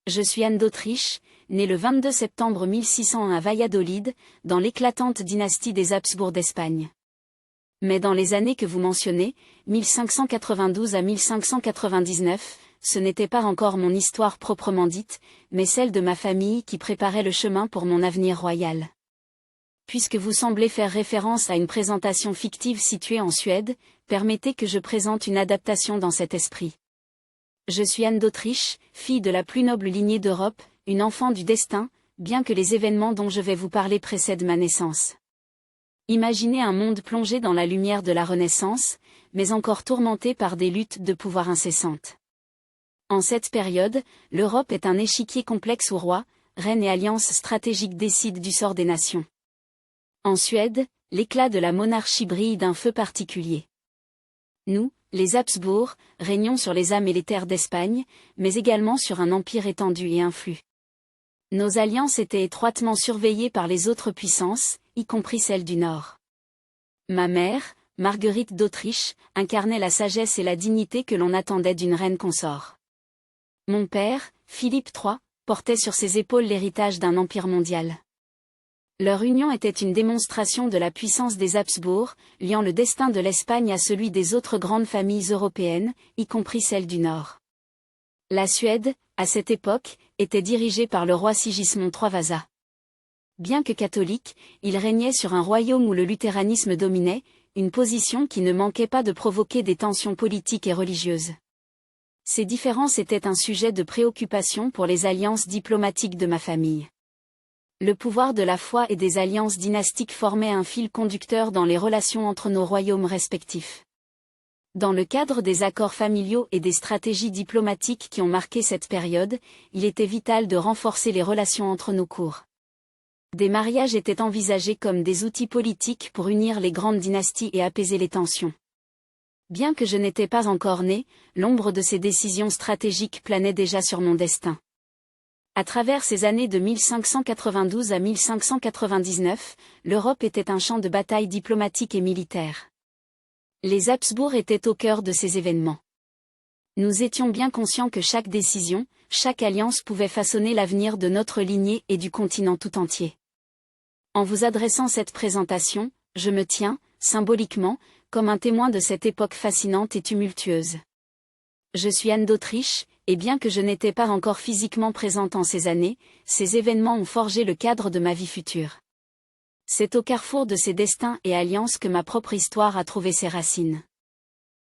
Je suis Anne d'Autriche, née le 22 septembre 1601 à Valladolid, dans l'éclatante dynastie des Habsbourg d'Espagne. Mais dans les années que vous mentionnez, 1592 à 1599, ce n'était pas encore mon histoire proprement dite, mais celle de ma famille qui préparait le chemin pour mon avenir royal. Puisque vous semblez faire référence à une présentation fictive située en Suède, permettez que je présente une adaptation dans cet esprit. Je suis Anne d'Autriche, fille de la plus noble lignée d'Europe, une enfant du destin, bien que les événements dont je vais vous parler précèdent ma naissance. Imaginez un monde plongé dans la lumière de la Renaissance, mais encore tourmenté par des luttes de pouvoir incessantes. En cette période, l'Europe est un échiquier complexe où rois, reines et alliances stratégiques décident du sort des nations. En Suède, l'éclat de la monarchie brille d'un feu particulier. Nous, les Habsbourg, régnons sur les âmes et les terres d'Espagne, mais également sur un empire étendu et influx. Nos alliances étaient étroitement surveillées par les autres puissances, y compris celles du Nord. Ma mère, Marguerite d'Autriche, incarnait la sagesse et la dignité que l'on attendait d'une reine consort. Mon père, Philippe III, portait sur ses épaules l'héritage d'un empire mondial. Leur union était une démonstration de la puissance des Habsbourg, liant le destin de l'Espagne à celui des autres grandes familles européennes, y compris celles du Nord. La Suède, à cette époque, était dirigée par le roi Sigismond III Vasa. Bien que catholique, il régnait sur un royaume où le luthéranisme dominait, une position qui ne manquait pas de provoquer des tensions politiques et religieuses. Ces différences étaient un sujet de préoccupation pour les alliances diplomatiques de ma famille. Le pouvoir de la foi et des alliances dynastiques formait un fil conducteur dans les relations entre nos royaumes respectifs. Dans le cadre des accords familiaux et des stratégies diplomatiques qui ont marqué cette période, il était vital de renforcer les relations entre nos cours. Des mariages étaient envisagés comme des outils politiques pour unir les grandes dynasties et apaiser les tensions. Bien que je n'étais pas encore née, l'ombre de ces décisions stratégiques planait déjà sur mon destin. À travers ces années de 1592 à 1599, l'Europe était un champ de bataille diplomatique et militaire. Les Habsbourg étaient au cœur de ces événements. Nous étions bien conscients que chaque décision, chaque alliance pouvait façonner l'avenir de notre lignée et du continent tout entier. En vous adressant cette présentation, je me tiens, symboliquement, comme un témoin de cette époque fascinante et tumultueuse. Je suis Anne d'Autriche, et bien que je n'étais pas encore physiquement présente en ces années, ces événements ont forgé le cadre de ma vie future. C'est au carrefour de ces destins et alliances que ma propre histoire a trouvé ses racines.